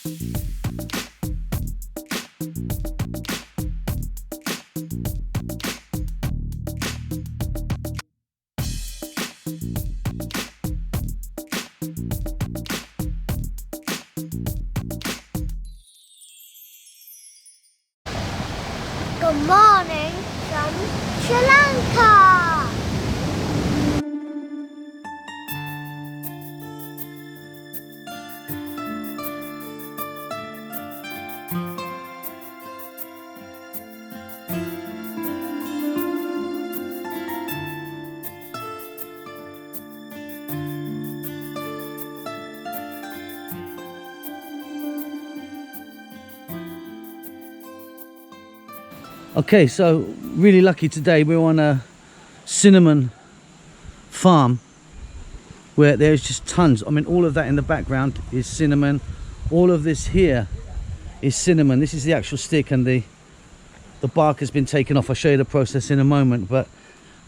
Good morning from Sri Lanka. Okay, so really lucky today. We're on a cinnamon farm where there's just tons. I mean, all of that in the background is cinnamon. All of this here is cinnamon. This is the actual stick, and the bark has been taken off. I'll show you the process in a moment, but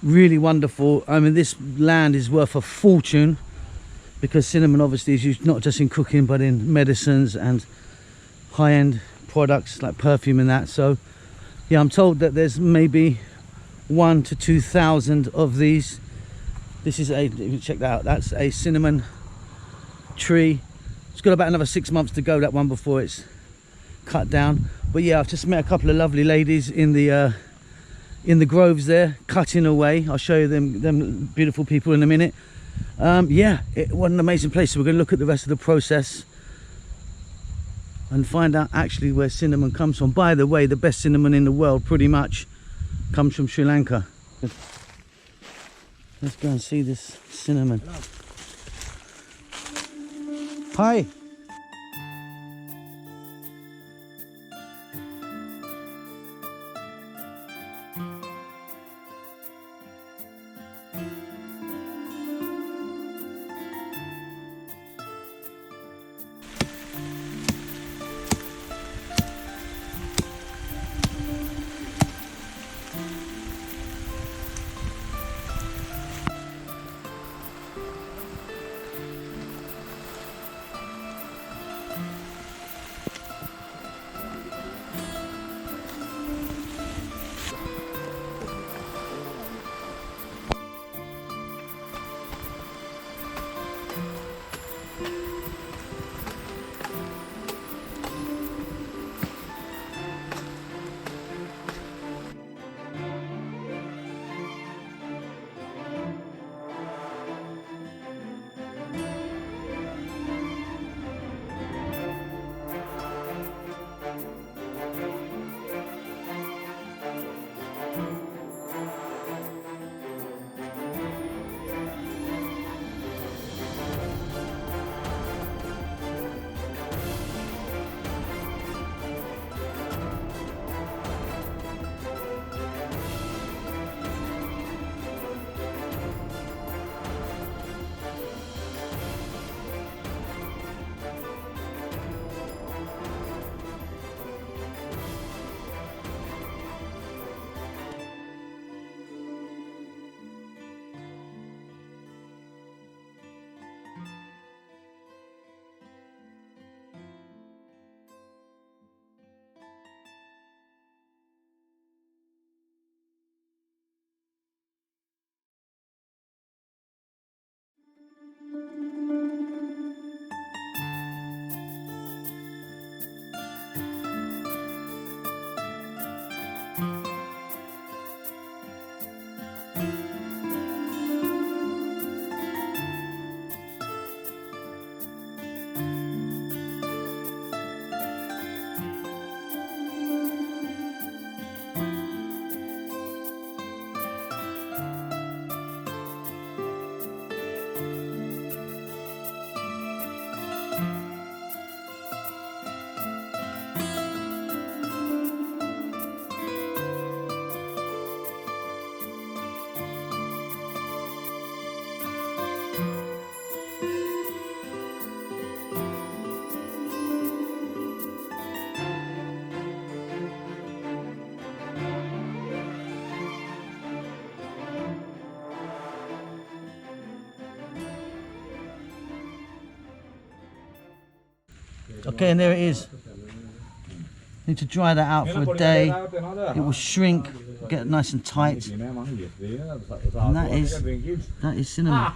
really wonderful. I mean, this land is worth a fortune because cinnamon obviously is used not just in cooking but in medicines and high-end products like perfume and that. So yeah, I'm told that there's maybe 1,000 to 2,000 of these. This is a, check that out, that's a cinnamon tree. It's got about another 6 months to go, that one, before it's cut down. But yeah, I've just met a couple of lovely ladies in the groves there, cutting away. I'll show you them beautiful people in a minute. Yeah, what an amazing place. So we're going to look at the rest of the process and find out actually where cinnamon comes from. By the way, the best cinnamon in the world pretty much comes from Sri Lanka. Let's go and see this cinnamon. Hi. Okay, and there it is. Need to dry that out for a day. It will shrink, get nice and tight. And that is cinnamon.